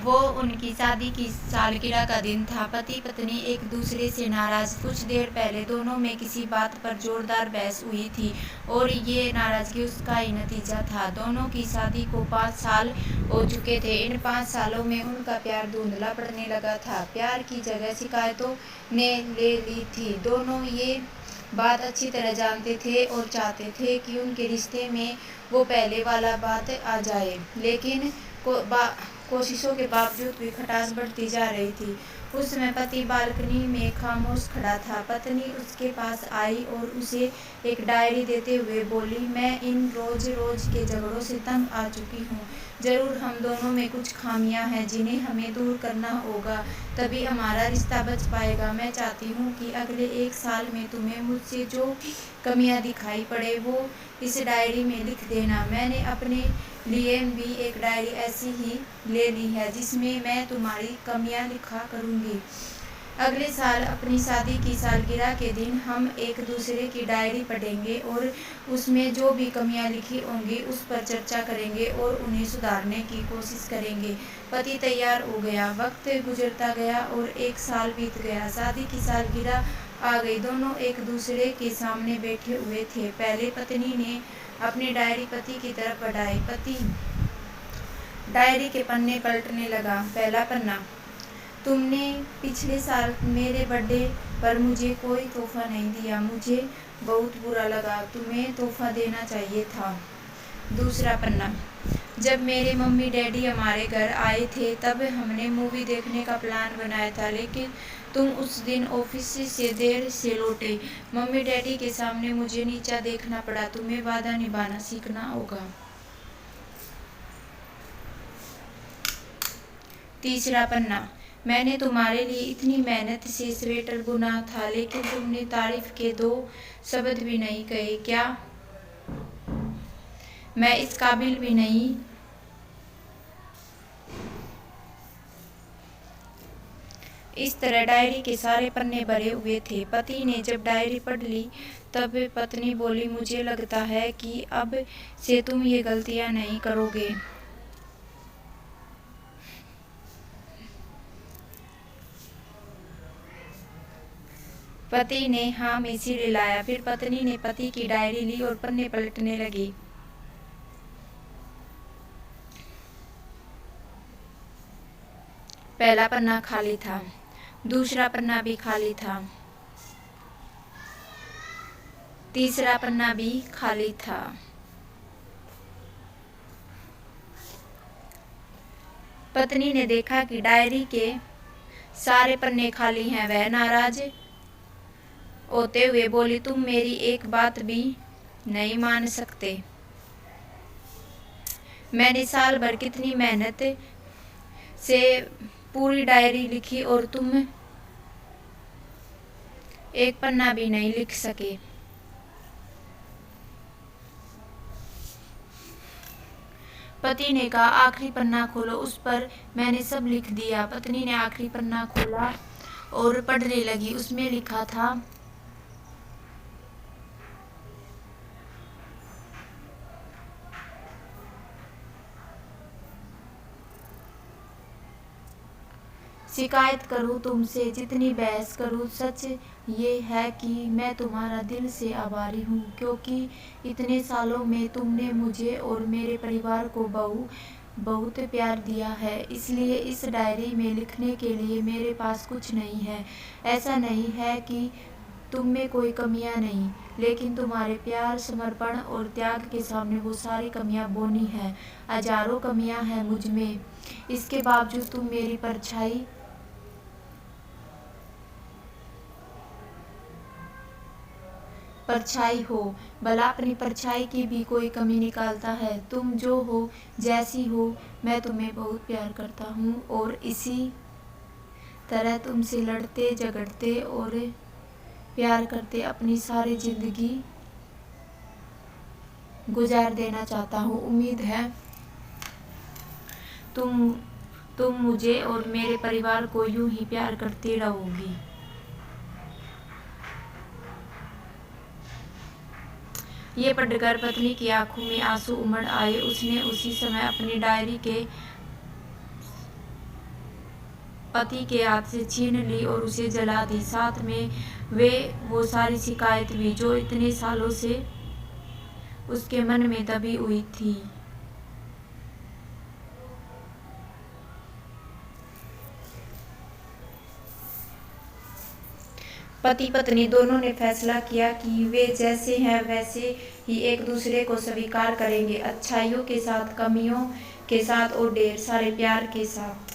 वो उनकी शादी की सालगिरह का दिन था। पति पत्नी एक दूसरे से नाराज। कुछ देर पहले दोनों में किसी बात पर जोरदार बहस हुई थी और ये नाराजगी उसका ही नतीजा था। दोनों की शादी को 5 साल हो चुके थे। इन 5 सालों में उनका प्यार धुंधला पड़ने लगा था। प्यार की जगह शिकायतों ने ले ली थी। दोनों ये बात अच्छी तरह जानते थे और चाहते थे कि उनके रिश्ते में वो पहले वाला बात आ जाए, लेकिन कोशिशों के बावजूद भी खटास बढ़ती जा रही थी। उस समय पति बालकनी में खामोश खड़ा था। पत्नी उसके पास आई और उसे एक डायरी देते हुए बोली, मैं इन रोज रोज के झगड़ों से तंग आ चुकी हूँ। जरूर हम दोनों में कुछ खामियां हैं जिन्हें हमें दूर करना होगा, तभी हमारा रिश्ता बच पाएगा। मैं चाहती हूँ कि अगले 1 साल में तुम्हें मुझसे जो कमियां दिखाई पड़े वो इस डायरी में लिख देना। मैंने अपने लिए भी एक डायरी ऐसी ही ले ली है जिसमें मैं तुम्हारी कमियां लिखा करूँगी। अगले साल अपनी शादी की सालगिरह के दिन हम एक दूसरे की डायरी पढ़ेंगे और उसमें जो भी कमियां लिखी होंगी उस पर चर्चा करेंगे और उन्हें सुधारने की कोशिश करेंगे। पति तैयार हो गया। वक्त गुजरता गया और 1 साल बीत गया। शादी की सालगिरह आ गई। दोनों एक दूसरे के सामने बैठे हुए थे। पहले पत्नी ने अपनी डायरी पति की तरफ बढ़ाई। पति डायरी के पन्ने पलटने लगा। पहला पन्ना, तुमने पिछले साल मेरे बर्थडे पर मुझे कोई तोहफा नहीं दिया। मुझे बहुत बुरा लगा। तुम्हें तोहफा देना चाहिए था। दूसरा पन्ना, जब मेरे मम्मी डैडी हमारे घर आए थे तब हमने मूवी देखने का प्लान बनाया था, लेकिन तुम उस दिन ऑफिस से देर से लौटे। मम्मी डैडी के सामने मुझे नीचा देखना पड़ा। तुम्हें वादा निभाना सीखना होगा। तीसरा पन्ना, मैंने तुम्हारे लिए इतनी मेहनत से स्वेटर बुना था, लेकिन तुमने तारीफ के 2 शब्द भी नहीं कहे। क्या मैं इस काबिल भी नहीं? इस तरह डायरी के सारे पन्ने भरे हुए थे। पति ने जब डायरी पढ़ ली तब पत्नी बोली, मुझे लगता है कि अब से तुम ये गलतियां नहीं करोगे। पति ने हाँ में सिर हिलाया। फिर पत्नी ने पति की डायरी ली और पन्ने पलटने लगी। पहला पन्ना खाली था। दूसरा पन्ना भी खाली था। तीसरा पन्ना भी खाली था। पत्नी ने देखा कि डायरी के सारे पन्ने खाली हैं। वह नाराज होते हुए बोली, तुम मेरी एक बात भी नहीं मान सकते। मैंने साल भर कितनी मेहनत से पूरी डायरी लिखी और तुम एक पन्ना भी नहीं लिख सके। पति ने कहा, आखिरी पन्ना खोलो, उस पर मैंने सब लिख दिया। पत्नी ने आखिरी पन्ना खोला और पढ़ने लगी। उसमें लिखा था, शिकायत करूं तुमसे, जितनी बहस करूं, सच ये है कि मैं तुम्हारा दिल से आभारी हूँ, क्योंकि इतने सालों में तुमने मुझे और मेरे परिवार को बहुत प्यार दिया है। इसलिए इस डायरी में लिखने के लिए मेरे पास कुछ नहीं है। ऐसा नहीं है कि तुम में कोई कमियां नहीं, लेकिन तुम्हारे प्यार, समर्पण और त्याग के सामने वो सारी कमियां बौनी हैं। हजारों कमियां हैं मुझ में, इसके बावजूद तुम मेरी परछाई हो। भला अपनी परछाई की भी कोई कमी निकालता है? तुम जो हो, जैसी हो, मैं तुम्हें बहुत प्यार करता हूँ और इसी तरह तुमसे लड़ते, झगड़ते और प्यार करते अपनी सारी जिंदगी गुजार देना चाहता हूँ। उम्मीद है तुम मुझे और मेरे परिवार को यूं ही प्यार करती रहोगी। ये पढ़कर पत्नी की आंखों में आंसू उमड़ आए। उसने उसी समय अपनी डायरी के पति के हाथ से छीन ली और उसे जला दी। साथ में वो सारी शिकायत भी जो इतने सालों से उसके मन में दबी हुई थी। पति पत्नी दोनों ने फैसला किया कि वे जैसे हैं वैसे ही एक दूसरे को स्वीकार करेंगे, अच्छाइयों के साथ, कमियों के साथ और ढेर सारे प्यार के साथ।